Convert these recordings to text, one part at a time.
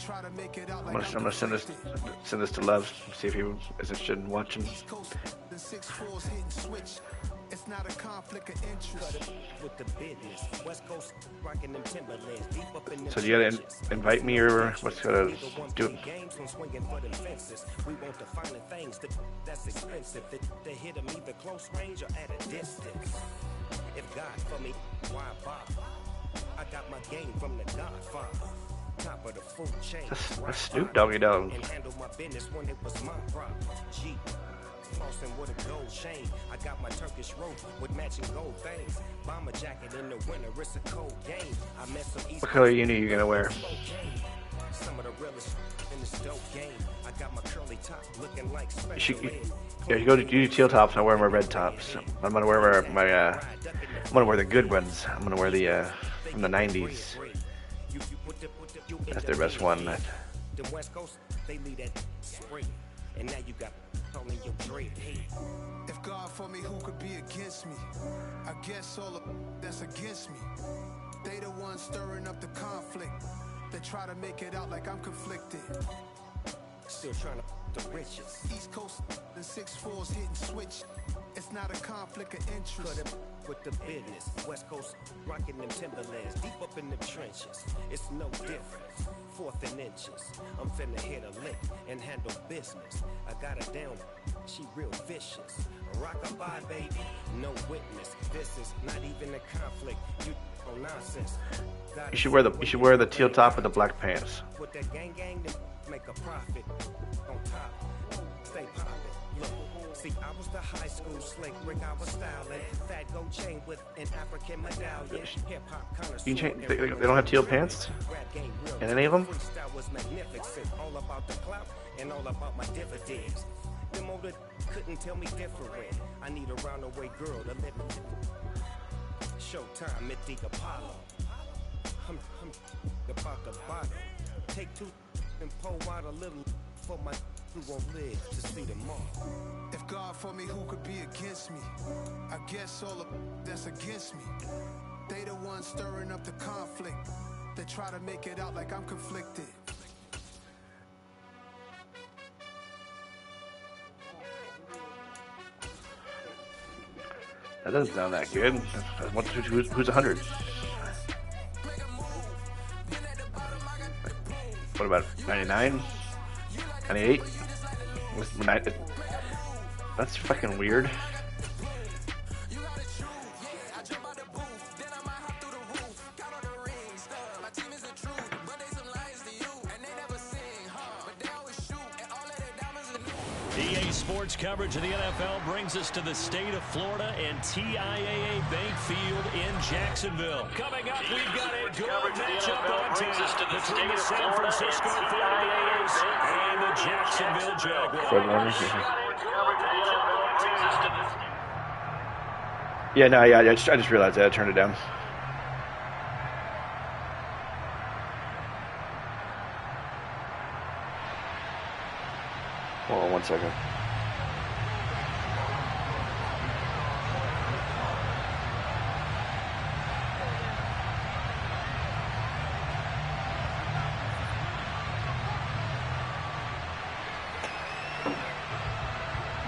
I'm gonna send this to Love. See if he is interested in watching. It's not a conflict of interest with the business. West Coast rocking them Timberlands deep up in the. So do you gotta invite me or what's gonna do it? We want the finer things that's expensive. They hit them either close range or at a distance. If God for me, why bother? I got my game from the Godfather. Top of the food chain. That's Snoop Doggy Dogg. And handle my business when it was my problem. G. Flossing with a gold chain. I got my Turkish rope with matching gold things. Bomber jacket in the winter, it's a cold game. I met some East. What color uni are you gonna wear? Some of the realest in this dope game. I got my curly top looking like special. You go to do teal tops. I wear my red tops. I'm gonna wear my I'm gonna wear the good ones. I'm gonna wear the from the '90s. That's their best one. The West Coast, they lead that spring, and now you got. If God for me, who could be against me? I guess all of that's against me. They the ones stirring up the conflict. They try to make it out like I'm conflicted. Still trying to the riches. East Coast and 6'4's hitting switch. It's not a conflict of interest. Cut it with the business. West Coast rocking them Timberlands deep up in the trenches. It's no difference. Fourth and inches. I'm finna hit a lick and handle business. I got her down. She real vicious. Rock-a-bye, baby. No witness. This is not even a conflict. You nonsense. You should wear the teal top with the black pants. Put that gang to make a profit. On top. Stay poppin'. Look. See, I was the high school slick Rick. I was styling. Fat gold chain with an African medallion. Hip hop connoisseur. They don't have teal pants in any of them. Freestyle was magnificent. All about the clout and all about my dividends. Them older couldn't tell me different. I need a roundaway girl to live in. Showtime at the Apollo. I'm about the bottom. Take two and pull out a little for my who won't live to see tomorrow. If God for me, who could be against me? I guess all of that's against me. They the ones stirring up the conflict. They try to make it out like I'm conflicted. That doesn't sound that good. Who's 100? What about 99? 98? That's fucking weird. EA Sports coverage of the NFL brings us to the state of Florida and TIAA Bank Field in Jacksonville. Coming up, we've got a good matchup on tap between the San Francisco 49ers and the Jacksonville Jaguars. Yeah, no, yeah, I just realized that. I turned it down. Hold on 1 second.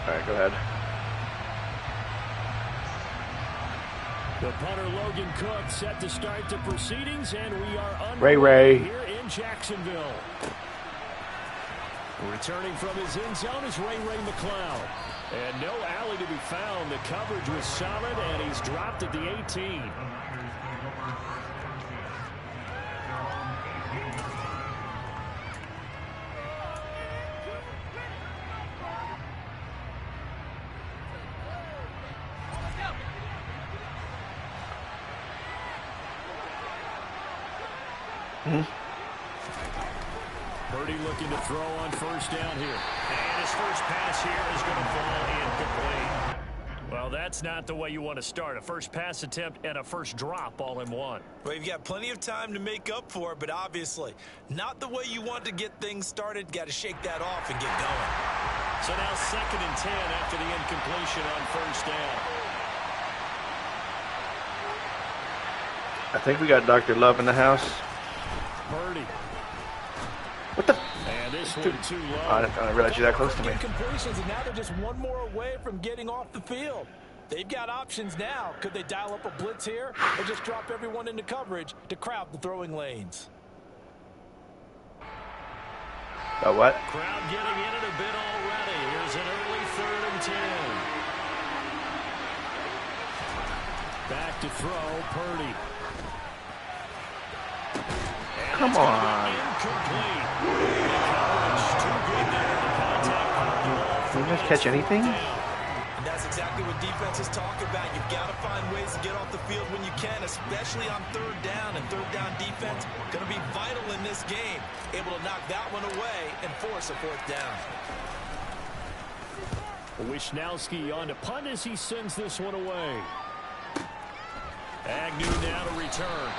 All right, go ahead. The punter Logan Cook set to start the proceedings, and we are underway here in Jacksonville. Returning from his end zone is Ray McCloud. And no alley to be found. The coverage was solid, and he's dropped at the 18. Purdy looking to throw on first down here. And his first pass here is going to fall incomplete. Well, that's not the way you want to start. A first pass attempt and a first drop all in one. Well, you've got plenty of time to make up for it, but obviously not the way you want to get things started. Got to shake that off and get going. So now 2nd and 10 after the incompletion on first down. I think we got Dr. Love in the house. Purdy. What the? And this Dude. one too low. I didn't realize you're that close to me. Incompletions, and now they're just one more away from getting off the field. They've got options now. Could they dial up a blitz here or just drop everyone into coverage to crowd the throwing lanes? Oh, what? Crowd getting in it a bit already. Here's an early 3rd and 10. Back to throw, Purdy. And Come on. Incomplete. The coverage too good there. The contact. Did you guys catch anything? And that's exactly what defenses talk about. You've got to find ways to get off the field when you can, especially on 3rd down. And 3rd down defense going to be vital in this game. Able to knock that one away and force a 4th down. Wisnowski on to punt as he sends this one away. Agnew now to return.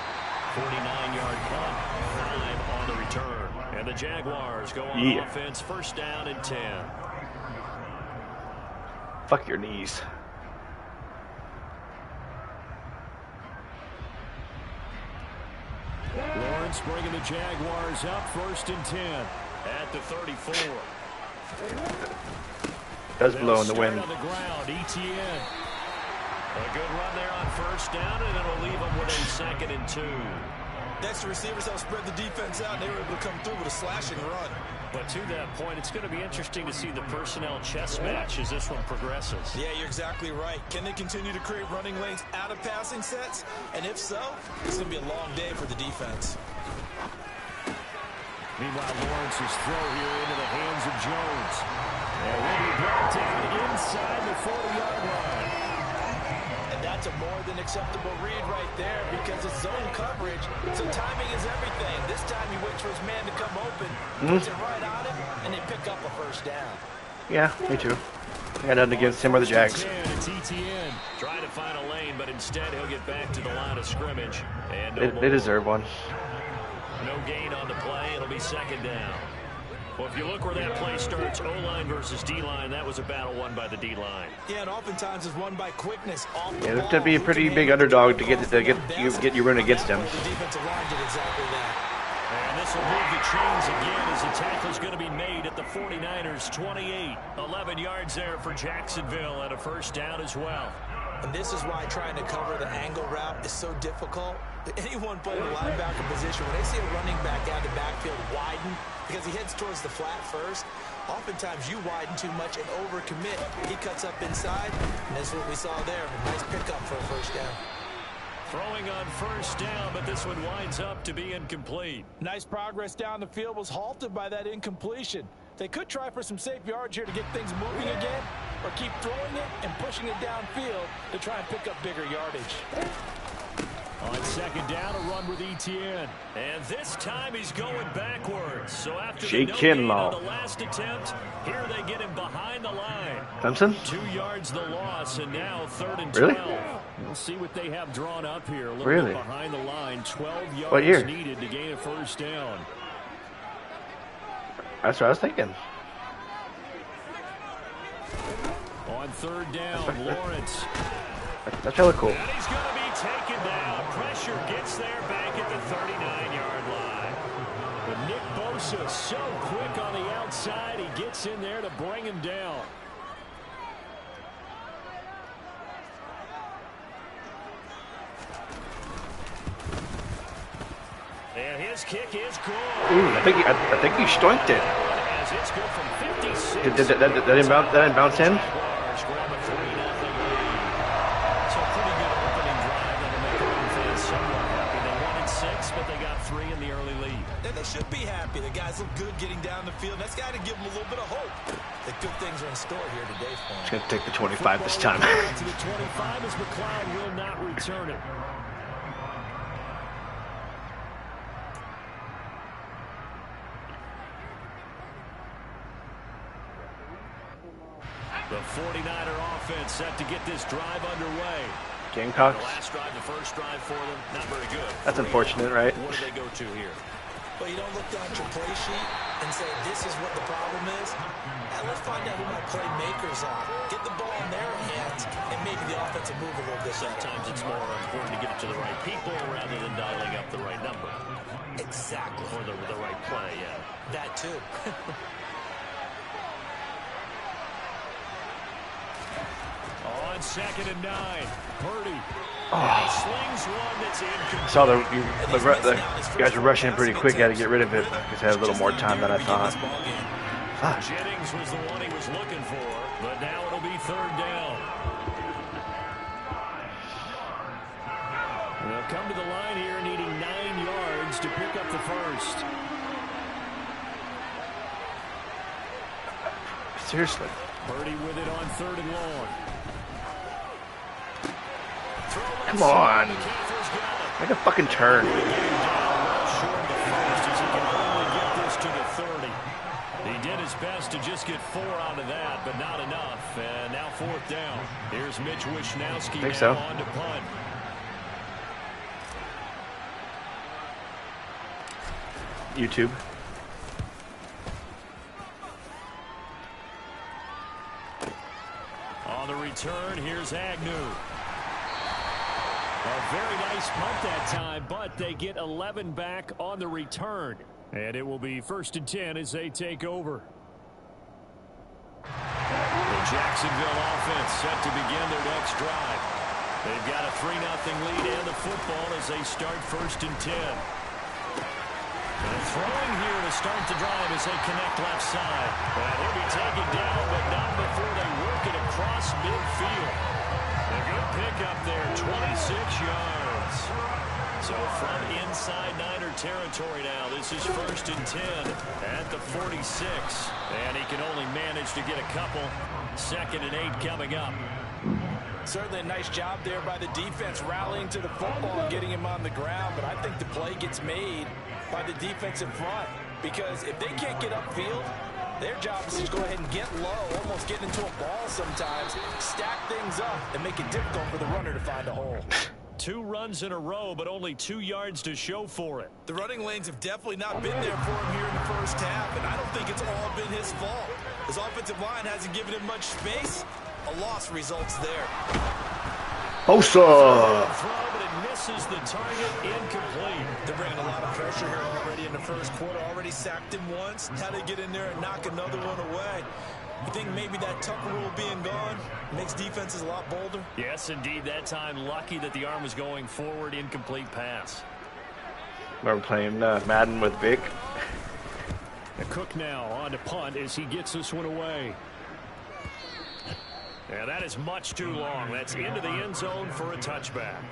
49-yard punt, 5 on the return. And the Jaguars go on offense, 1st down and 10. Fuck your knees. Lawrence bringing the Jaguars up, 1st and 10 at the 34. Does blow in the wind. On the ground, ETN. A good run there on 1st down, and it'll leave them within 2nd and 2. Next, the receivers help spread the defense out, and they were able to come through with a slashing run. But to that point, it's going to be interesting to see the personnel chess match as this one progresses. Yeah, you're exactly right. Can they continue to create running lanes out of passing sets? And if so, it's going to be a long day for the defense. Meanwhile, Lawrence's throw here into the hands of Jones. And will be brought down inside the 40-yard line. And that's a more than acceptable read right there because it's zone coverage, so timing is everything. This time he waits for his man to come open, puts it right on him, and they pick up a 1st down. Yeah, me too. I got nothing against him or the Jags. It's ETN. Trying to find a lane, but instead he'll get back to the line of scrimmage. And They deserve one. No gain on the play. It'll be 2nd down. Well, if you look where that play starts, O-line versus D-line, that was a battle won by the D-line. Yeah, and oftentimes is won by quickness. Yeah, there's to be a pretty big underdog to get you run against him. The defensive line did exactly that. And this will move the chains again as the tackle's going to be made at the 49ers 28. 11 yards there for Jacksonville and a 1st down as well. And this is why trying to cover the angle route is so difficult. Anyone playing the linebacker position, when they see a running back out of the backfield widen because he heads towards the flat first, oftentimes you widen too much and overcommit. He cuts up inside, and that's what we saw there. A nice pickup for a 1st down. Throwing on 1st down, but this one winds up to be incomplete. Nice progress down the field was halted by that incompletion. They could try for some safe yards here to get things moving again, or keep throwing it and pushing it downfield to try and pick up bigger yardage. On 2nd down, a run with ETN. And this time he's going backwards. So after the no gain on the last attempt, here they get him behind the line. Thompson? 2 yards the loss, and now 3rd and 12. Really? We'll see what they have drawn up here. A little Really? bit behind the line. 12 What yards year? needed to gain a 1st down. That's what I was thinking. On 3rd down, Lawrence. That's hella cool. And he's going to be taken down. Pressure gets there back at the 39-yard line. But Nick Bosa so quick on the outside. He gets in there to bring him down. And his kick is good. Ooh, I think he stoinked it. As it's good from 56. That didn't bounce in? But they got 3 in the early lead. And they should be happy. The guys look good getting down the field. That's got to give them a little bit of hope that good things are in store here today for them. It's going to take the 25 this time. To the 25 as McLeod will not return it. The 49er offense set to get this drive underway. Gamecocks. The last drive, the first drive for them, not very good. That's unfortunate, right? What do they go to here? Well, you don't look down at your play sheet and say, this is what the problem is. Let's find out who my playmakers are. Get the ball in their hands, and maybe the offense will move a little bit. Sometimes it's more important to get it to the right people rather than dialing up the right number. Exactly. Or the right play, yeah. that too. On 2nd and 9, Purdy. And he slings one that's incomplete. Saw the guys were rushing in pretty quick. Had to get rid of it because I had a little more time than I thought. Jennings was the one he was looking for, but now it'll be 3rd down. They'll come to the line here needing 9 yards to pick up the first. Seriously. Purdy with it on 3rd and long. Come on. Make a fucking turn. He did his best to just get 4 out of that, but not enough. And now 4th down. Here's Mitch Wishnowski now on to punt. YouTube. On the return, here's Agnew. A very nice punt that time, but they get 11 back on the return. And it will be 1st and 10 as they take over. The Jacksonville offense set to begin their next drive. They've got a 3-0 lead and the football as they start 1st and 10. And throwing here to start the drive as they connect left side. And he'll be taken down, but not before they work it across midfield. A good pickup there, 26 yards. So from inside Niner territory now, this is 1st and 10 at the 46. And he can only manage to get a couple. 2nd and 8 coming up. Certainly a nice job there by the defense rallying to the football and getting him on the ground. But I think the play gets made by the defensive front. Because if they can't get upfield, their job is to go ahead and get low, almost get into a ball sometimes, stack things up, and make it difficult for the runner to find a hole. 2 runs in a row, but only 2 yards to show for it. The running lanes have definitely not been there for him here in the first half, and I don't think it's all been his fault. His offensive line hasn't given him much space. A loss results there. Bosa! Throw, but it misses the target, incomplete. They're bringing a lot of pressure here already in the first quarter. Already sacked him once. Now they get in there and knock another one away. You think maybe that Tucker rule being gone makes defenses a lot bolder? Yes, indeed. That time, lucky that the arm was going forward, incomplete pass. Remember playing Madden with Vic? Cook now on to punt as he gets this one away. Yeah, that is much too long. That's into the end zone for a touchback.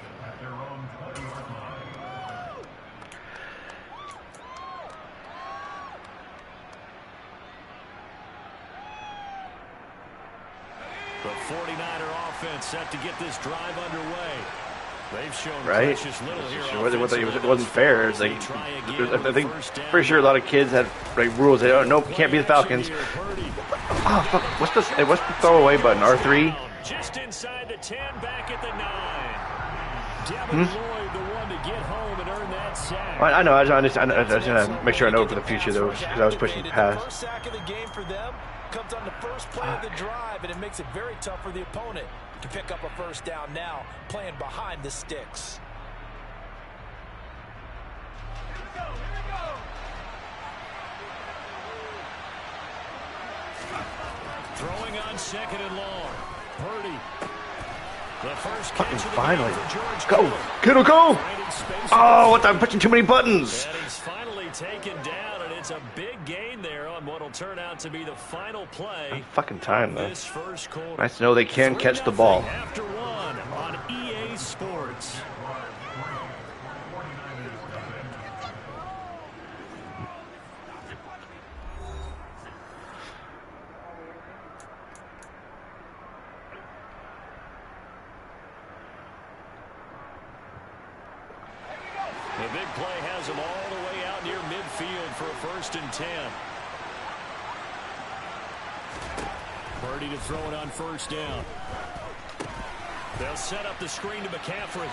The 49er offense set to get this drive underway. They've shown precious little here. It wasn't fair. It's like, I think, pretty sure a lot of kids had like rules. They don't, nope, can't be the Falcons. Oh, fuck. What's the throwaway button? R3? Just inside the 10, back at the 9. Devin Lloyd, the one to get home and earn that sack. I know. I just want to make sure I know for the future, though, because I was pushing past. First sack of the game for them comes on the first play of the drive, and it makes it very tough for the opponent to pick up a first down now, playing behind the sticks. Throwing on 2nd and long. Purdy. The first Fucking catch of the finally. game for George Go. Kittle, go. Oh, what? I'm pushing too many buttons. And he's finally taken down, and it's a big gain there on what will turn out to be the final play. Fucking time, though. This first quarter. Nice to know they can catch the ball. After one on EA Sports. The big play has him all the way out near midfield for a 1st and 10. Purdy to throw it on 1st down. They'll set up the screen to McCaffrey.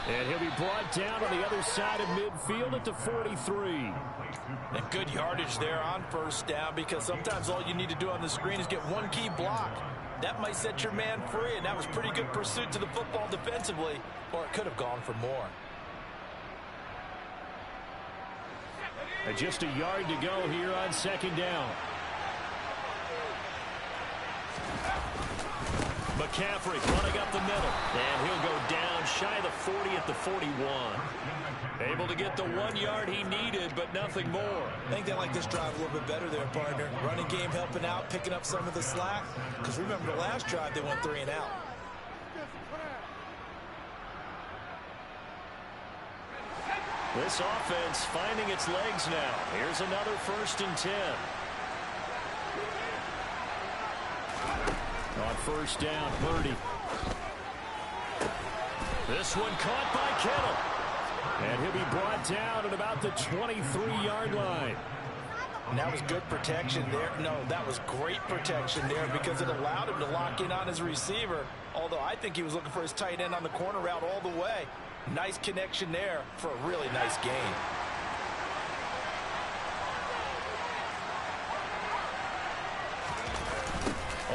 And he'll be brought down on the other side of midfield at the 43. And good yardage there on 1st down, because sometimes all you need to do on the screen is get one key block. That might set your man free, and that was pretty good pursuit to the football defensively, or it could have gone for more. And just a yard to go here on second down. McCaffrey running up the middle. And he'll go down shy of the 40 at the 41. Able to get the 1 yard he needed, but nothing more. I think they like this drive a little bit better there, partner. Running game helping out, picking up some of the slack. Because remember the last drive, they went 3 and out. This offense finding its legs now. Here's another 1st and 10. On 1st down, Purdy. This one caught by Kittle. And he'll be brought down at about the 23-yard line. And that was good protection there. No, that was great protection there because it allowed him to lock in on his receiver. Although I think he was looking for his tight end on the corner route all the way. Nice connection there for a really nice gain.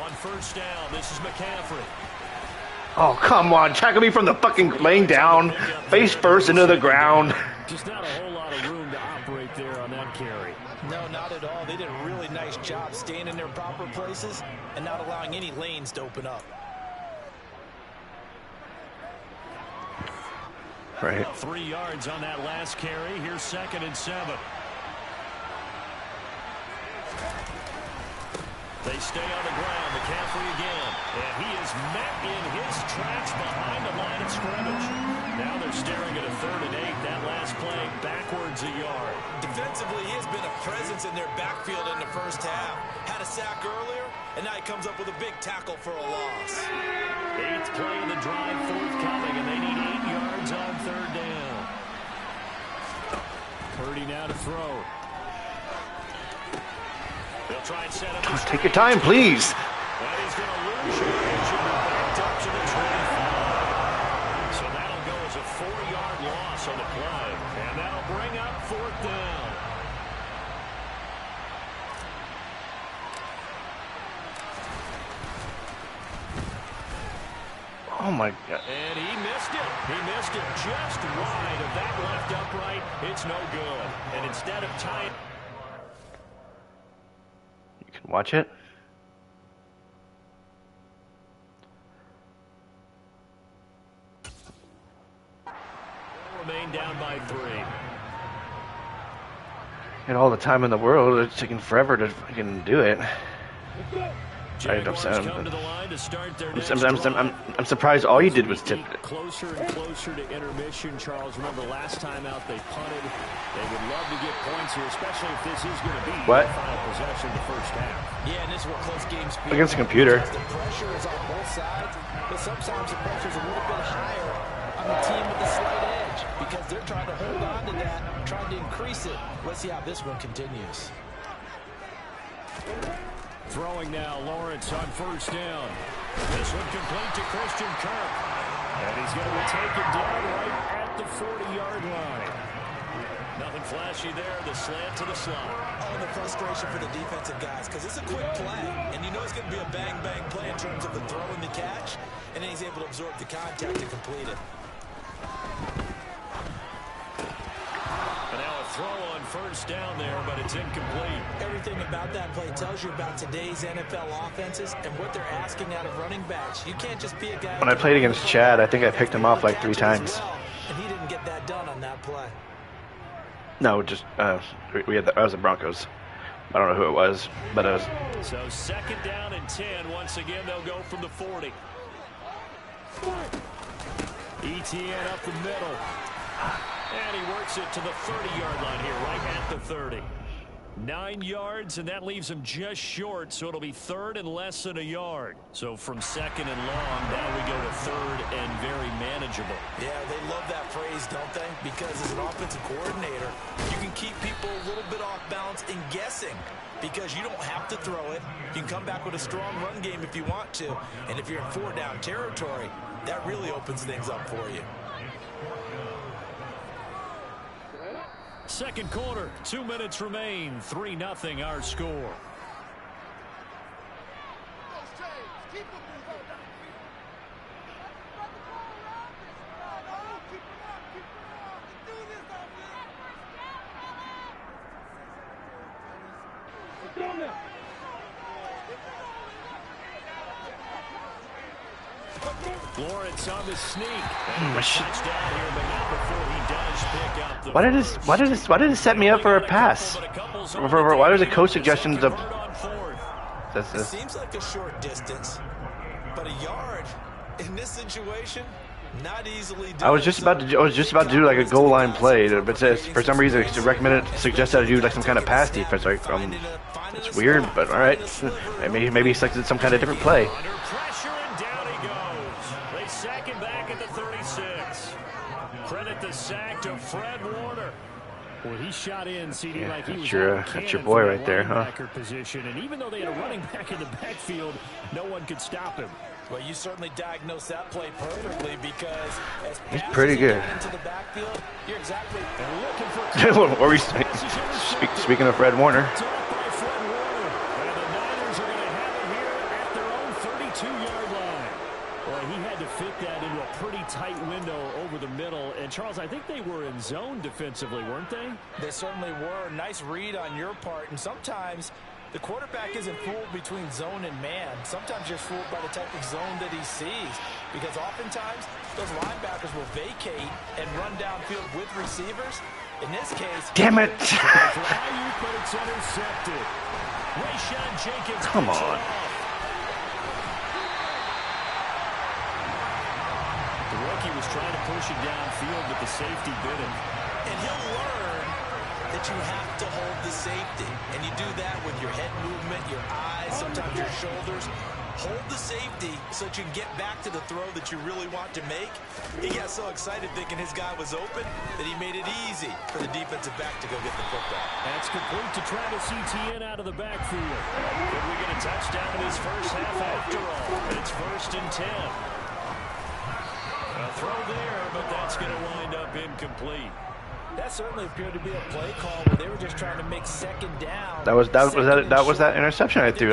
On 1st down, this is McCaffrey. Oh, come on. Tackle me from the fucking laying down. Face first into the ground. Just not a whole lot of room to operate there on that carry. No, not at all. They did a really nice job staying in their proper places and not allowing any lanes to open up. Right. 3 yards on that last carry. Here's 2nd and 7. They stay on the ground. McCaffrey again. And he is met in his tracks behind the line of scrimmage. Now they're staring at a 3rd and 8. That last play backwards a yard. Defensively, he has been a presence in their backfield in the first half. Had a sack earlier, and now he comes up with a big tackle for a loss. 8th play of the drive forthcoming, and they need 8 yards on 3rd down. Purdy now to throw. They'll try and set up. Take your time, please. And he's going to lose yardage and be backed up to the 25. So that'll go as a 4-yard loss on the play. And that'll bring up 4th down. Oh, my God. And he missed it. He missed it just wide of that left upright. It's no good. And instead of tying... You can watch it. Remain down by 3. Had all the time in the world. It's taking forever to fucking do it. I'm surprised all you did was tip it. Closer and closer to intermission, Charles. Remember last time out they punted. They would love to get points here, especially if this is going to be what? the final possession of the first half. Yeah, and this is where close games feel. Against the computer. The pressure is on both sides, but sometimes the pressure is a little bit higher on the team with the slight edge because they're trying to hold on to that, trying to increase it. Let's see how this one continues. Throwing now, Lawrence on 1st down. This one complete to Christian Kirk. And he's going to take it down right at the 40-yard line. Nothing flashy there, the slant to the slot. Oh, and the frustration for the defensive guys, because it's a quick play, and you know it's going to be a bang-bang play in terms of the throw and the catch, and then he's able to absorb the contact to complete it. And now a throw on 1st down there, but it's incomplete. Everything about that play tells you about today's NFL offenses and what they're asking out of running backs. You can't just be a guy... When I played against Chad, I think I picked him off like 3 times. Well, and he didn't get that done on that play. No, just we had I was the Broncos. I don't know who it was, but it was. So 2nd down and 10. Once again, they'll go from the 40. ETN up the middle. And he works it to the 30-yard line here, right at the 30. 9 yards, and that leaves him just short, so it'll be 3rd and less than a yard. So from 2nd and long, now we go to 3rd and very manageable. Yeah, they love that phrase, don't they? Because as an offensive coordinator, you can keep people a little bit off balance and guessing because you don't have to throw it. You can come back with a strong run game if you want to. And if you're in 4-down territory, that really opens things up for you. Second quarter, 2 minutes remain. 3-0 our score. Lawrence on the sneak. Touchdown here, but not before he does pick up the why did it set me up for a pass? Why was it coach suggestions of? It seems like a short distance, but a yard in this situation, not easily done. I was just about to do like a goal line play, but for some reason it suggested I do like some kind of pass defense. Like, it's weird, but all right. Maybe he selected some kind of different play. Under pressure, and down he goes. They sack him back at the 36. Credit the sack to Fred Warner. Well, he shot in, CD, like he was that's your boy right there, huh? Position, and even though they had a running back in the backfield, no one could stop him. Well, you certainly diagnosed that play perfectly because he's pretty good. Into the backfield, you're exactly looking for. What were we speaking of Fred Warner? And the Niners are going to have it here at their own 32-yard line. Well, he had to fit that into a pretty tight window over the middle. And, Charles, I think they were in zone defensively, weren't they? They certainly were. Nice read on your part. And sometimes the quarterback isn't fooled between zone and man. Sometimes you're fooled by the type of zone that he sees. Because oftentimes, those linebackers will vacate and run downfield with receivers. In this case... Damn it! But it's intercepted. Rayshawn Jenkins. Come on. The rookie was trying to push it downfield, but the safety bit him. And he'll learn that you have to hold the safety. And you do that with your head movement, your eyes, sometimes your shoulders. Hold the safety so that you can get back to the throw that you really want to make. He got so excited thinking his guy was open that he made it easy for the defensive back to go get the football. That's complete to Travis Etienne out of the backfield. Could we get a touchdown in his first half after all? It's 1st and 10. A throw there, but that's going to wind up incomplete. That certainly appeared to be a play call where they were just trying to make second down. That was that interception I threw.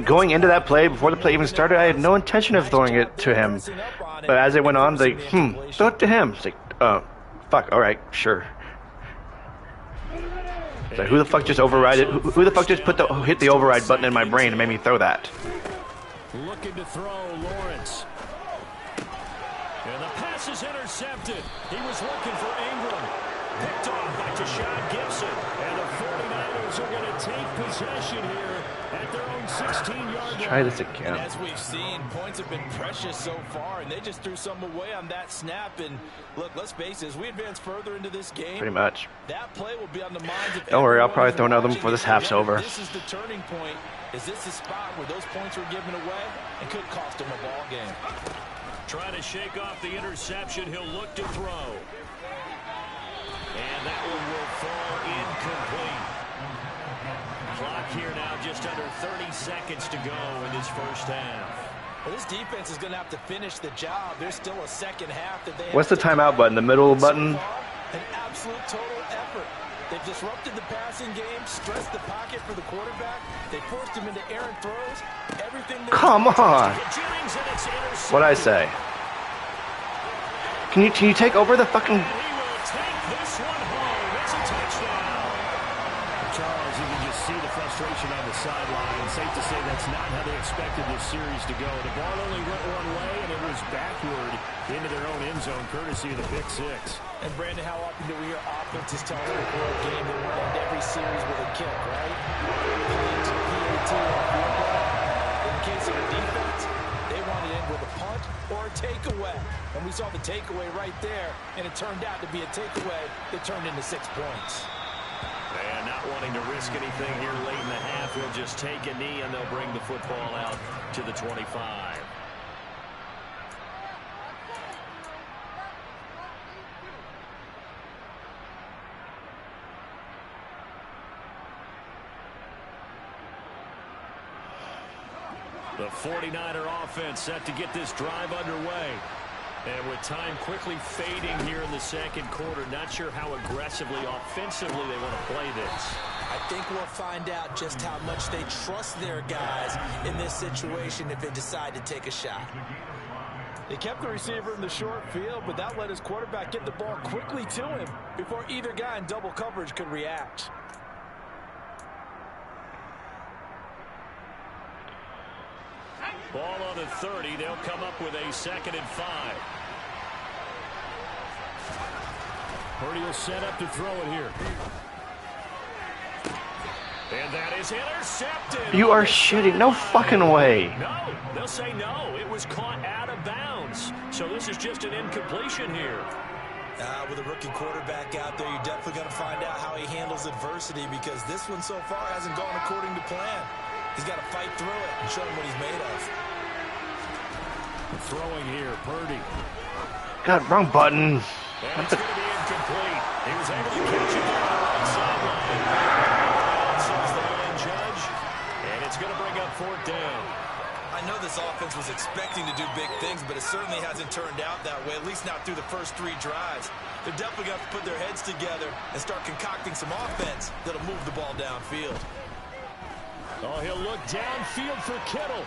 Going into that play, before the play even started, I had no intention of throwing it to him. But as it went on, like, throw it to him. It's like, fuck, all right, sure. It's like, who the fuck just override it? Who the fuck just hit the override button in my brain and made me throw that? Looking to throw, Lawrence. And the pass is intercepted. He was looking for Ingram. Picked off by Deshaun Gibson. And the 49ers are going to take possession here at their own 16-yard line. Try this again. And as we've seen, points have been precious so far, and they just threw some away on that snap. And look, let's face it, as we advance further into this game, pretty much. That play will be on the minds of Don't worry, I'll probably throw another one before this half's over. This is the turning point. Is this the spot where those points were given away and could cost them a ball game? Trying to shake off the interception. He'll look to throw. And that one will fall incomplete. Clock here now just under 30 seconds to go in this first half. Well, this defense is going to have to finish the job. There's still a second half that they What's the timeout button? The middle button? An absolute total effort. They've disrupted the passing game, stressed the pocket for the quarterback. They forced him into errant throws. Everything. Come on. What'd I say? Can you take over the fucking... He will take this one home. It's a touchdown. Charles, you can just see the frustration on the sideline. Safe to say that's not how they expected this series to go. The ball only went one way, and it was backward into their own end zone, courtesy of the pick six. And Brandon, how often do we hear offenses tell us before a game they want to end every series with a kick, right? In the case of the defense, they want to end with a punt or a takeaway. And we saw the takeaway right there, and it turned out to be a takeaway that turned into 6 points. And not wanting to risk anything here late in the half, he'll just take a knee, and they'll bring the football out to the 25. The 49er offense set to get this drive underway. And with time quickly fading here in the second quarter, not sure how aggressively, offensively they want to play this. I think we'll find out just how much they trust their guys in this situation if they decide to take a shot. They kept the receiver in the short field, but that let his quarterback get the ball quickly to him before either guy in double coverage could react. Ball on the 30. They'll come up with a 2nd and 5. Purdy will set up to throw it here. And that is intercepted. You are shitting. No fucking way. No, they'll say no. It was caught out of bounds. So this is just an incompletion here. With a rookie quarterback out there, you're definitely going to find out how he handles adversity, because this one so far hasn't gone according to plan. He's got to fight through it and show him what he's made of. Throwing here, Purdy. God, wrong button. And it's going to be incomplete. He was able to catch it on the right sideline. Says the line judge. And it's going to bring up 4th down. I know this offense was expecting to do big things, but it certainly hasn't turned out that way, at least not through the first 3 drives. They're definitely going to have to put their heads together and start concocting some offense that'll move the ball downfield. Oh, he'll look downfield for Kittle.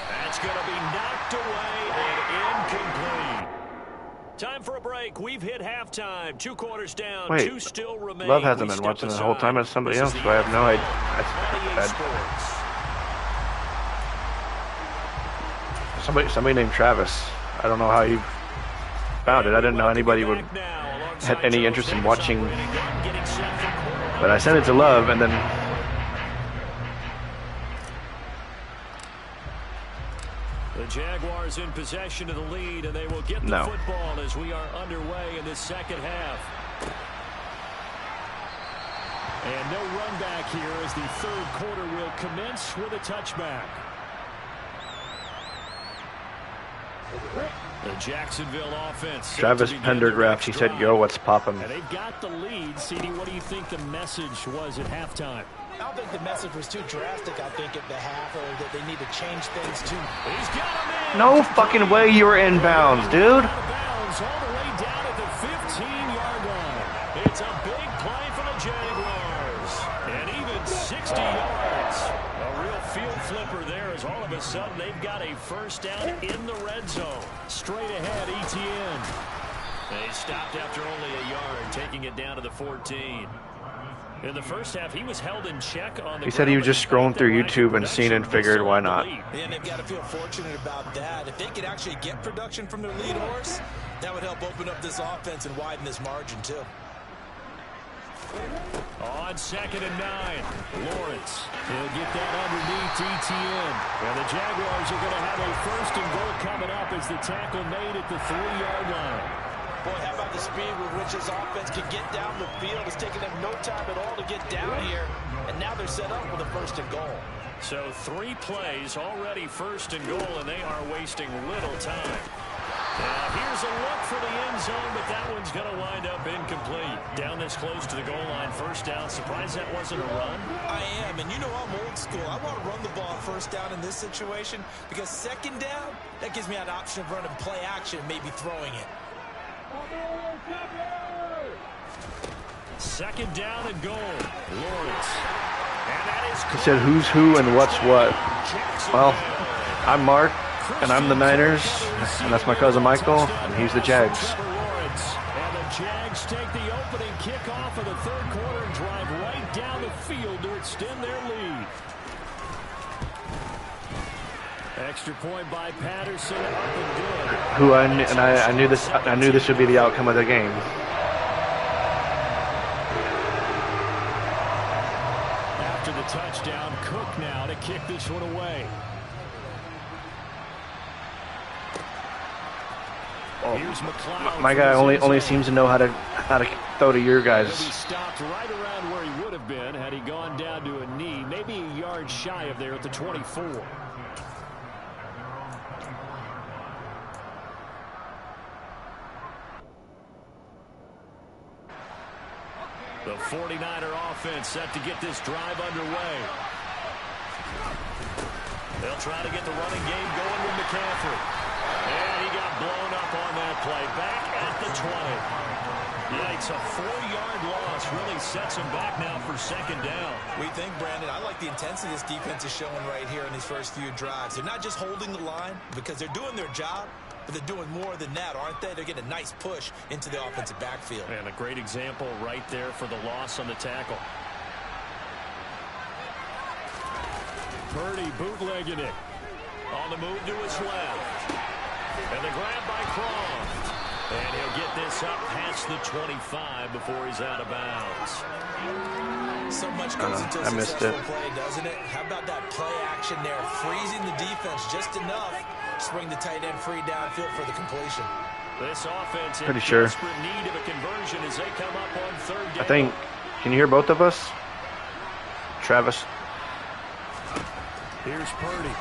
That's going to be knocked away and incomplete. Time for a break. We've hit halftime. 2 quarters down. Wait, 2 still remain. Love hasn't been watching the whole time as somebody else, so I have no idea. Somebody named Travis. I don't know how he found it. I didn't know anybody would had any interest in watching. But I sent it to Love, and then the Jaguars in possession of the lead, and they will get the football as we are underway in this 2nd half. And no run back here as the 3rd quarter will commence with a touchback. The Jacksonville offense. Travis Pendergraft, he said, "Yo, what's poppin'?" And they've got the lead. CD, what do you think the message was at halftime? I don't think the message was too drastic, I think, at the half, or that they need to change things too. He's got him in. No fucking way you were inbounds, dude. Out of bounds all the way down at the 15-yard line. It's a big play for the Jaguars. And even 60 yards. A real field flipper there, as all of a sudden they've got a 1st down in the red zone. Straight ahead, Etienne. They stopped after only a yard, taking it down to the 14. In the first half, he was held in check on the. He said he was just scrolling through YouTube and seen and figured, why not? And they've got to feel fortunate about that. If they could actually get production from their lead horse, that would help open up this offense and widen this margin too. On 2nd and 9, Lawrence. He'll get that underneath Etienne. And the Jaguars are going to have a 1st and goal coming up as the tackle made at the 3-yard line. Boy, how about the speed with which his offense can get down the field? It's taken them no time at all to get down here, and now they're set up with a 1st and goal. So 3 plays already 1st and goal, and they are wasting little time. Now here's a look for the end zone, but that one's going to wind up incomplete. Down this close to the goal line, 1st down. Surprised that wasn't a run? I am, and you know I'm old school. I want to run the ball 1st down in this situation, because 2nd down, that gives me an option of running play action and maybe throwing it. 2nd down and goal. Lawrence. And that is. He said, "Who's who and what's what?" Well, I'm Mark, and I'm the Niners, and that's my cousin Michael, and he's the Jags. And the Jags take the opening kickoff of the 3rd quarter and drive right down the field to extend their lead. Extra point by Patterson, up and good. Who I knew this would be the outcome of the game. After the touchdown, Cook now to kick this one away. Here's McLeod. My guy only seems to know how to throw to your guys. He stopped right around where he would have been had he gone down to a knee, maybe a yard shy of there at the 24. The 49er offense set to get this drive underway. They'll try to get the running game going with McCaffrey. And he got blown up on that play. Back at the 20. Yikes, a 4-yard loss really sets him back now for 2nd down. We think, Brandon, I like the intensity this defense is showing right here in these first few drives. They're not just holding the line because they're doing their job, but they're doing more than that, aren't they? They're getting a nice push into the offensive backfield. And a great example right there for the loss on the tackle. Purdy bootlegging it. On the move to his left. And the grab by Croft. And he'll get this up past the 25 before he's out of bounds. So much goes into a successful play, doesn't it? How about that play action there? Freezing the defense just enough to bring the tight end free downfield for the completion. This offense in pretty sure. desperate need of a conversion as they come up on third down. I think, can you hear both of us? Travis. Here's Purdy.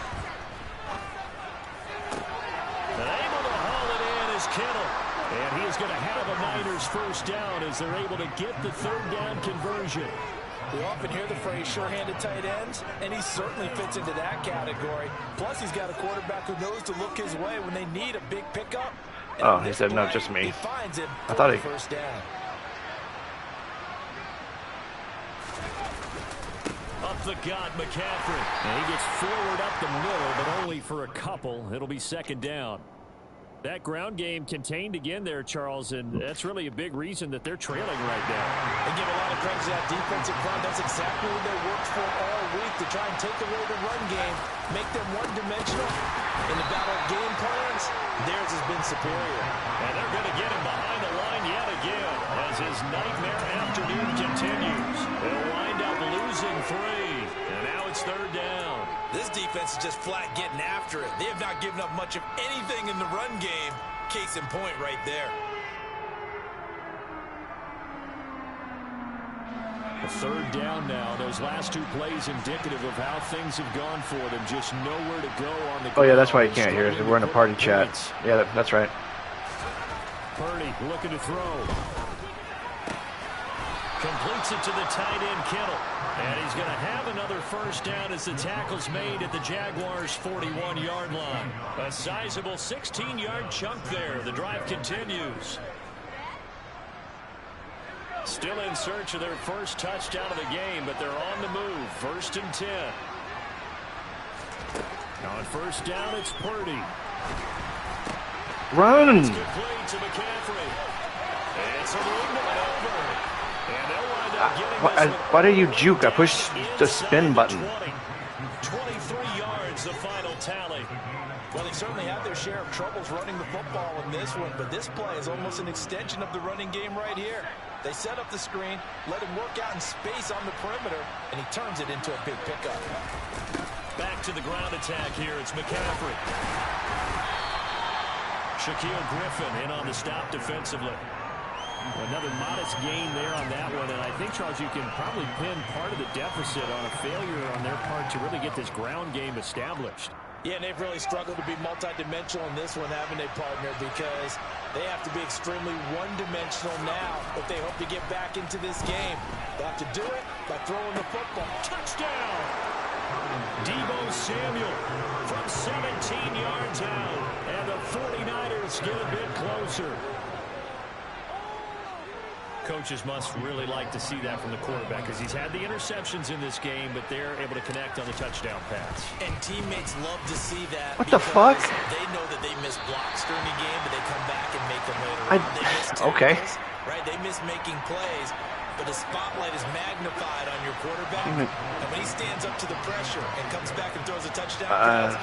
And able to haul it in is Kittle. And he is going to have a Niners first down as they're able to get the third down conversion. We often hear the phrase sure-handed tight ends, and he certainly fits into that category. Plus, he's got a quarterback who knows to look his way when they need a big pickup. Oh, he said no, just me. He finds him. I thought he... First down. Up the gut, McCaffrey. And he gets forward up the middle, but only for a couple. It'll be second down. That ground game contained again there, Charles, and that's really a big reason that they're trailing right now. They give a lot of credit to that defensive front. That's exactly what they worked for all week, to try and take away the run game, make them one-dimensional. In the battle of game plans, theirs has been superior. And they're going to get him behind the line yet again as his nightmare afternoon continues. They'll wind up losing 3, and now it's third down. This defense is just flat getting after it. They have not given up much of anything in the run game. Case in point right there. A third down now. Those last 2 plays indicative of how things have gone for them. Just nowhere to go on the ground. Oh, yeah, that's why you can't hear us. We're in a party chat. Yeah, that's right. Purdy looking to throw. Completes it to the tight end, Kittle. And he's going to have another first down as the tackle's made at the Jaguars' 41-yard line. A sizable 16-yard chunk there. The drive continues. Still in search of their first touchdown of the game, but they're on the move. 1st and 10. On first down, it's Purdy. Run! It's complete to McCaffrey. It's a little bit over. And they'll wind up getting this. Why did you juke? I pushed the spin button. 23 yards, the final tally. Well, they certainly had their share of troubles running the football in this one, but this play is almost an extension of the running game right here. They set up the screen, let him work out in space on the perimeter, and he turns it into a big pickup. Back to the ground attack here. It's McCaffrey. Shaquille Griffin in on the stop defensively. Another modest gain there on that one, and I think, Charles, you can probably pin part of the deficit on a failure on their part to really get this ground game established. Yeah, and they've really struggled to be multidimensional in this one, haven't they, partner? Because they have to be extremely one-dimensional now if they hope to get back into this game. They'll have to do it by throwing the football. Touchdown! Deebo Samuel from 17 yards out, and the 49ers get a bit closer. Coaches must really like to see that from the quarterback because he's had the interceptions in this game, but they're able to connect on the touchdown pass. And teammates love to see that. What the fuck? They know that they miss blocks during the game, but they come back and make them later on. They miss tackles, okay. Right? They miss making plays, but the spotlight is magnified on your quarterback. And when he stands up to the pressure and comes back and throws a touchdown pass,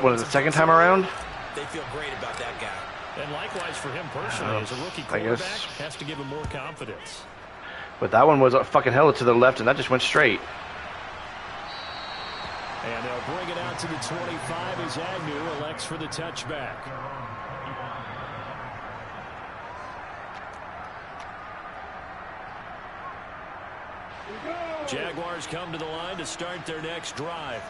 was the second time around? They feel great about that guy. And likewise for him personally, as a rookie quarterback, has to give him more confidence. But that one was a fucking hell to the left, and that just went straight. And they'll bring it out to the 25 as Agnew elects for the touchback. Jaguars come to the line to start their next drive.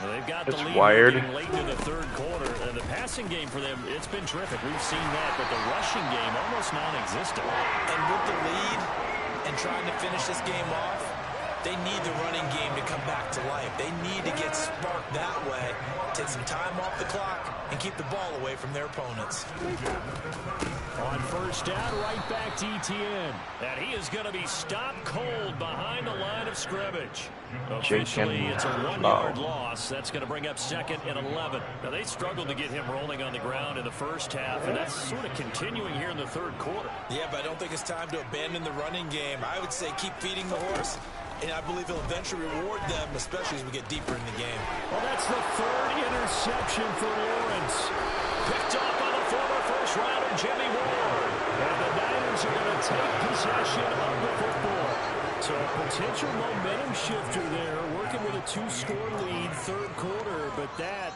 Well, they've got the lead wired. Late into the third quarter. And the passing game for them, it's been terrific. We've seen that, but the rushing game almost non-existent. And with the lead and trying to finish this game off, they need the running game to come back to life. They need to get sparked that way, take some time off the clock, and keep the ball away from their opponents. On first down, right back to Etienne. And he is going to be stopped cold behind the line of scrimmage. Officially, it's a 1-yard loss. That's going to bring up 2nd and 11. Now, they struggled to get him rolling on the ground in the first half, and that's sort of continuing here in the third quarter. Yeah, but I don't think it's time to abandon the running game. I would say keep feeding the horse and I believe he'll eventually reward them, especially as we get deeper in the game. Well, that's the third interception for Lawrence. Picked up by the former first-rounder Jimmy Ward. And the Niners are going to take possession of the football. So a potential momentum shifter there, working with a 2-score lead, third quarter, but that,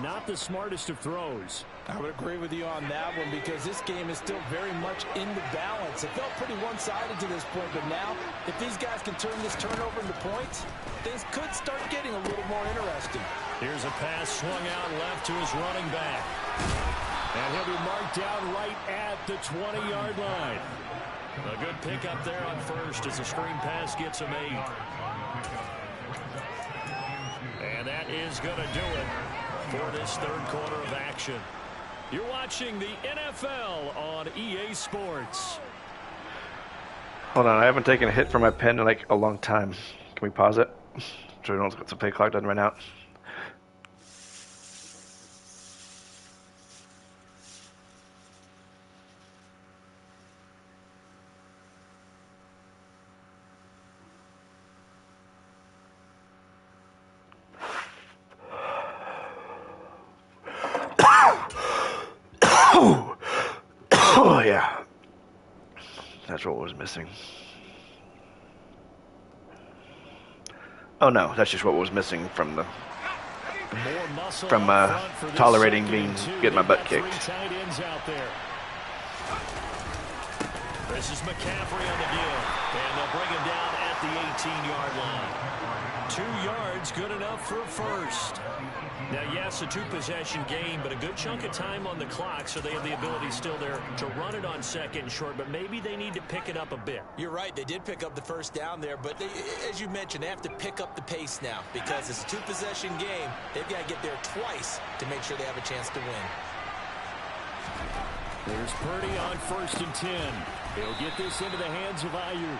not the smartest of throws. I would agree with you on that one because this game is still very much in the balance. It felt pretty one-sided to this point, but now, if these guys can turn this turnover into points, things could start getting a little more interesting. Here's a pass swung out left to his running back. And he'll be marked down right at the 20-yard line. A good pickup there on first as the screen pass gets him 8. And that is going to do it for this third quarter of action. You're watching the NFL on EA Sports. Hold on, I haven't taken a hit from my pen in like a long time. Can we pause it? So we don't get the play clock doesn't run out. Oh yeah, that's what was missing. Oh no, that's just what was missing from the tolerating getting my butt kicked. This is McCaffrey on the give, and they'll bring him down at the 18-yard line. 2 yards, good enough for a first. Now, yes, a 2-possession game, but a good chunk of time on the clock, so they have the ability still there to run it on second and short, but maybe they need to pick it up a bit. You're right. They did pick up the first down there, but as you mentioned, they have to pick up the pace now because it's a 2-possession game. They've got to get there twice to make sure they have a chance to win. There's Purdy on 1st and 10. He'll get this into the hands of Ayuk.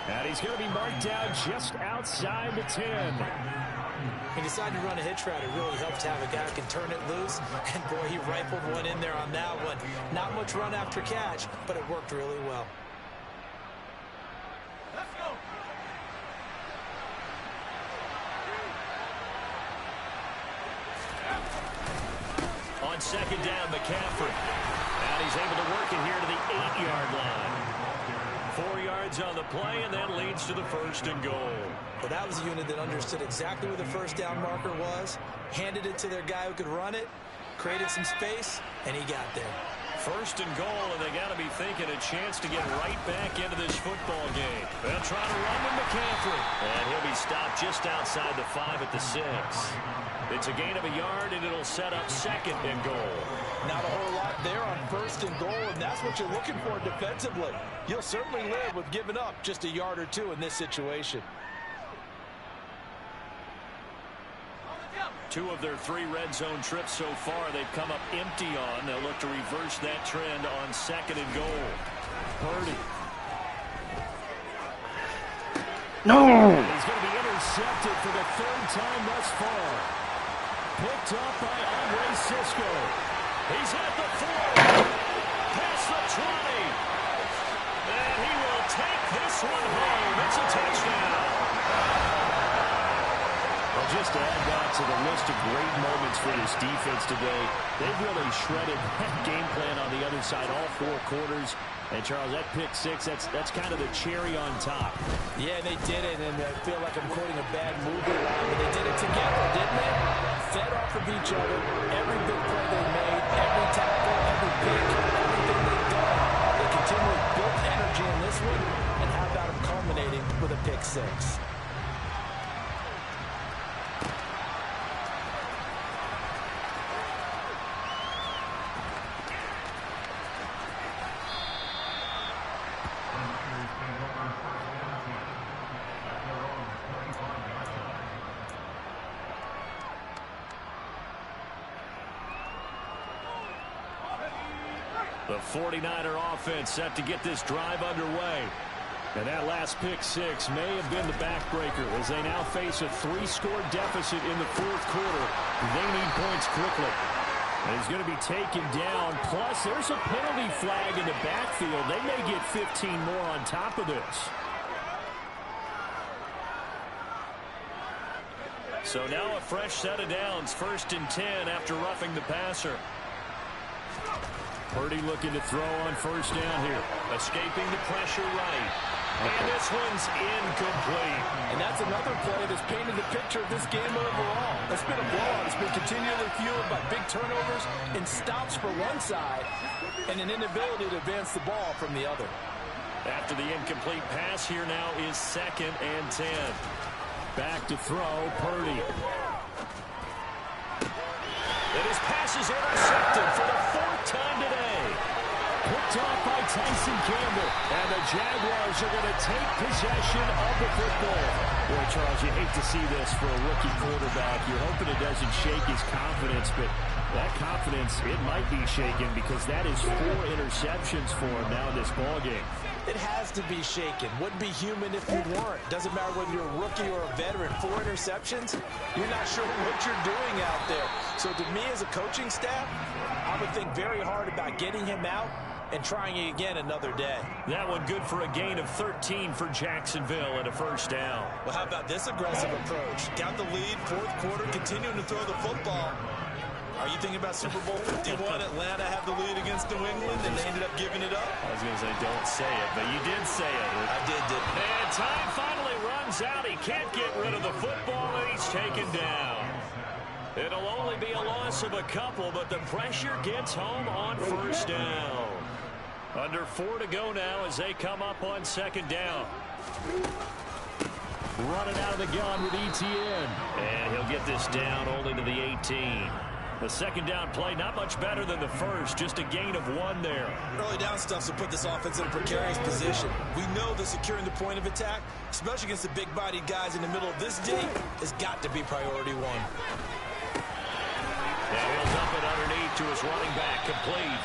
And he's going to be marked down just outside the 10. He decided to run a hitch route. It really helps to have a guy who can turn it loose. And, boy, he rifled one in there on that one. Not much run after catch, but it worked really well. Let's go. On second down, McCaffrey. And he's able to work it here to the 8-yard line. 4 yards on the play, and that leads to the 1st and goal. But that was a unit that understood exactly where the first down marker was, handed it to their guy who could run it, created some space, and he got there. 1st and goal, and they got to be thinking a chance to get right back into this football game. They'll try to run with McCaffrey, and he'll be stopped just outside the 5 at the 6. It's a gain of a yard, and it'll set up 2nd and goal. Not a whole lot there on 1st and goal, and that's what you're looking for defensively. You'll certainly live with giving up just a yard or 2 in this situation. 2 of their 3 red zone trips so far they've come up empty on. They'll look to reverse that trend on 2nd and goal. Purdy. No! He's going to be intercepted for the 3rd time thus far. Picked up by Andre Cisco. He's at the 4. Past the 20. And he will take this one home. It's a touchdown. Well, just to add that to the list of great moments for this defense today, they've really shredded that game plan on the other side all 4 quarters. And, Charles, that pick 6, that's kind of the cherry on top. Yeah, they did it, and I feel like I'm quoting a bad movie line, but they did it together, didn't they? Fed off of each other, every big play they made, every tackle, every pick, everything they've done. They continually built energy in this one, and how about them culminating with a pick 6? The 49er offense set to get this drive underway. And that last pick 6 may have been the backbreaker as they now face a 3-score deficit in the 4th quarter. They need points quickly. And he's going to be taken down. Plus, there's a penalty flag in the backfield. They may get 15 more on top of this. So now a fresh set of downs, 1st and 10 after roughing the passer. Purdy looking to throw on 1st down here. Escaping the pressure right. And this one's incomplete. And that's another play that's painted the picture of this game overall. It's been a blowout. It's been continually fueled by big turnovers and stops for one side and an inability to advance the ball from the other. After the incomplete pass, here now is 2nd and 10. Back to throw, Purdy. And his pass is intercepted for the 4th time today. Picked off by Tyson Campbell. And the Jaguars are going to take possession of the football. Boy, Charles, you hate to see this for a rookie quarterback. You're hoping it doesn't shake his confidence, but that confidence, it might be shaken because that is 4 interceptions for him now in this ballgame. It has to be shaken. Wouldn't be human if you weren't. Doesn't matter whether you're a rookie or a veteran. 4 interceptions, you're not sure what you're doing out there. So to me as a coaching staff, I would think very hard about getting him out and trying it again another day. That one good for a gain of 13 for Jacksonville and a 1st down. Well, how about this aggressive approach? Got the lead, 4th quarter, continuing to throw the football. Are you thinking about Super Bowl 51? Atlanta had the lead against New England, and they ended up giving it up? I was going to say, don't say it, but you did say it. I did. And time finally runs out. He can't get rid of the football, and he's taken down. It'll only be a loss of a couple, but the pressure gets home on 1st down. Under 4 to go now as they come up on 2nd down. Running out of the gun with Etienne. And he'll get this down only to the 18. The 2nd down play, not much better than the 1st, just a gain of 1 there. Early down stuff to put this offense in a precarious position. We know that securing the point of attack, especially against the big-bodied guys in the middle of this D, has got to be priority 1. And he'll dump it underneath to his running back, complete.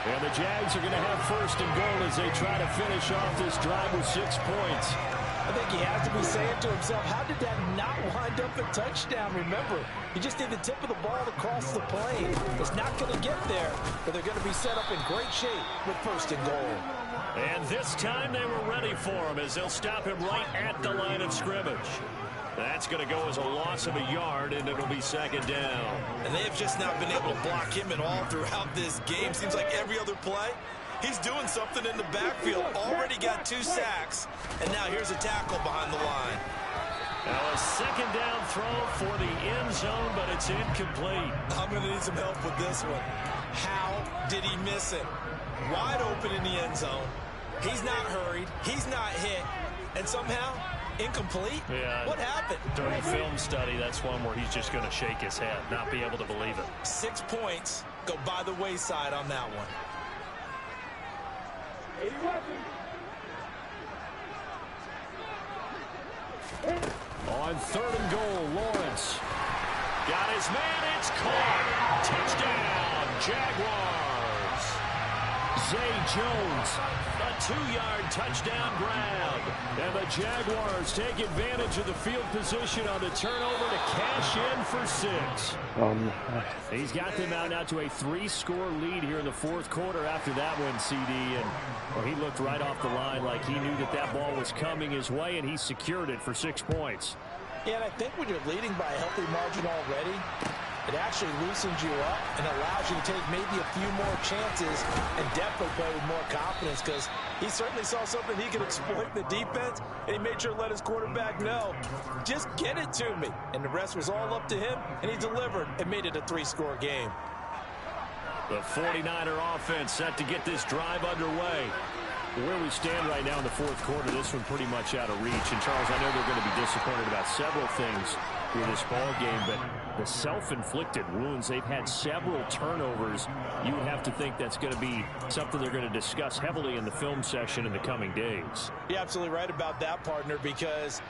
And the Jags are going to have 1st and goal as they try to finish off this drive with 6 points. I think he has to be saying to himself, how did that not wind up a touchdown? Remember, you just need the tip of the ball to cross the plane. It's not going to get there, but they're going to be set up in great shape with 1st and goal. And this time they were ready for him as they'll stop him right at the line of scrimmage. That's going to go as a loss of a yard, and it'll be 2nd down. And they have just not been able to block him at all throughout this game. Seems like every other play, he's doing something in the backfield. Already got 2 sacks, and now here's a tackle behind the line. Now a 2nd down throw for the end zone, but it's incomplete. I'm going to need some help with this one. How did he miss it? Wide open in the end zone. He's not hurried. He's not hit. And somehow, incomplete? Yeah. What happened? During film study, that's one where he's just going to shake his head, not be able to believe it. 6 points go by the wayside on that one. On 3rd and goal, Lawrence got his man. It's caught. Touchdown, Jaguars. Zay Jones, a 2-yard touchdown grab. And the Jaguars take advantage of the field position on the turnover to cash in for 6. He's got them out now to a 3-score lead here in the 4th quarter after that one, CD. And well, he looked right off the line like he knew that that ball was coming his way, and he secured it for 6 points. Yeah, and I think when you're leading by a healthy margin already, it actually loosens you up and allows you to take maybe a few more chances and definitely play with more confidence because he certainly saw something he could exploit in the defense, and he made sure to let his quarterback know, just get it to me. And the rest was all up to him, and he delivered and made it a 3-score game. The 49er offense set to get this drive underway. Where we stand right now in the 4th quarter, this one pretty much out of reach. And, Charles, I know they're going to be disappointed about several things with this ball game, but the self-inflicted wounds, they've had several turnovers. You would have to think that's going to be something they're going to discuss heavily in the film session in the coming days. You're absolutely right about that, partner, because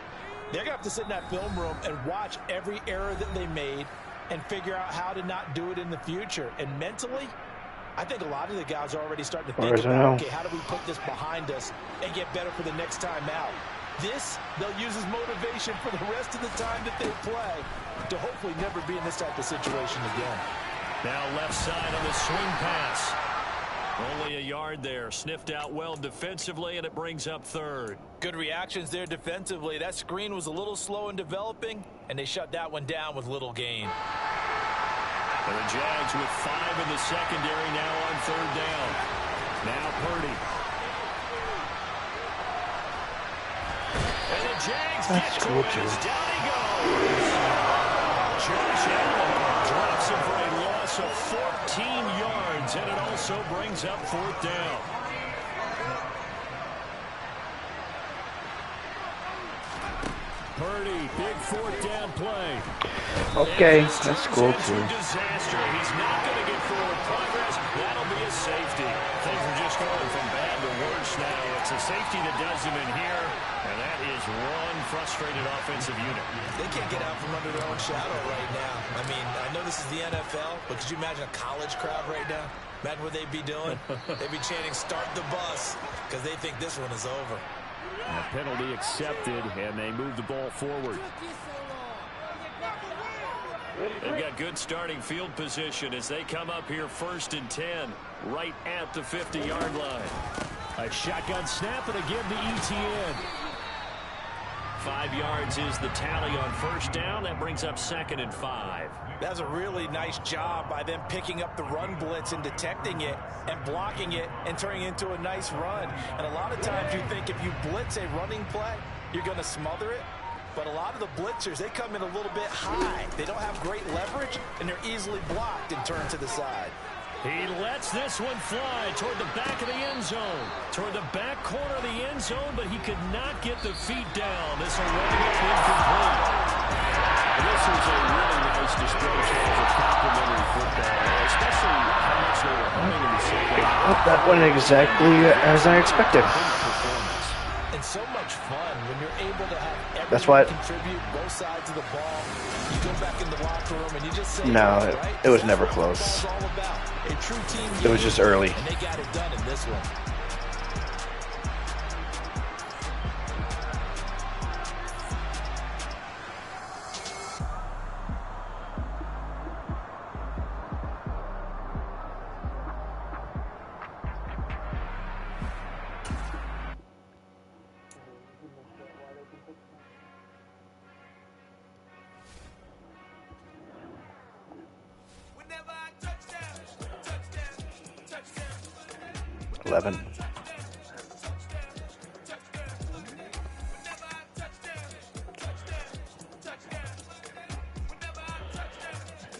they're going to have to sit in that film room and watch every error that they made and figure out how to not do it in the future. And mentally, I think a lot of the guys are already starting to think about, okay, how do we put this behind us and get better for the next time out? This, they'll use as motivation for the rest of the time that they play to hopefully never be in this type of situation again. Now left side on the swing pass. Only a yard there. Sniffed out well defensively, and it brings up third. Good reactions there defensively. That screen was a little slow in developing, and they shut that one down with little gain. And the Jags with 5 in the secondary now on third down. Now Purdy. And the Jags get to it. Down he goes. Josh Allen drops him for a loss of 14 yards, and it also brings up fourth down. Purdy, big fourth down play. Okay, that's cool too. Disaster. He's not going to get forward progress. That'll be a safety. Things are just going from bad to worse now. It's a safety that does him in here, and that is one frustrated offensive unit. They can't get out from under their own shadow right now. I mean, I know this is the NFL, but could you imagine a college crowd right now? Imagine what they'd be doing. They'd be chanting, "Start the bus," because they think this one is over. And a penalty accepted, and they move the ball forward. They've got good starting field position as they come up here 1st and 10, right at the 50-yard line. A shotgun snap, and again to ETN. 5 yards is the tally on first down. That brings up 2nd and 5. That's a really nice job by them picking up the run blitz and detecting it and blocking it and turning it into a nice run. And a lot of times you think if you blitz a running play, you're going to smother it. But a lot of the blitzers, they come in a little bit high. They don't have great leverage, and they're easily blocked and turned to the side. He lets this one fly toward the back of the end zone. Toward the back corner of the end zone, but he could not get the feet down. This will run it incomplete. This is a really nice display of complimentary football, especially how much they were humming in the second half. That went exactly as I expected. And so much fun when you're able to have everyone contribute both sides of the ball. You go back in the locker room and you just say, no, right? it was never close. A true team it was just early. And they got it done in this one.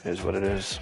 Is what it is.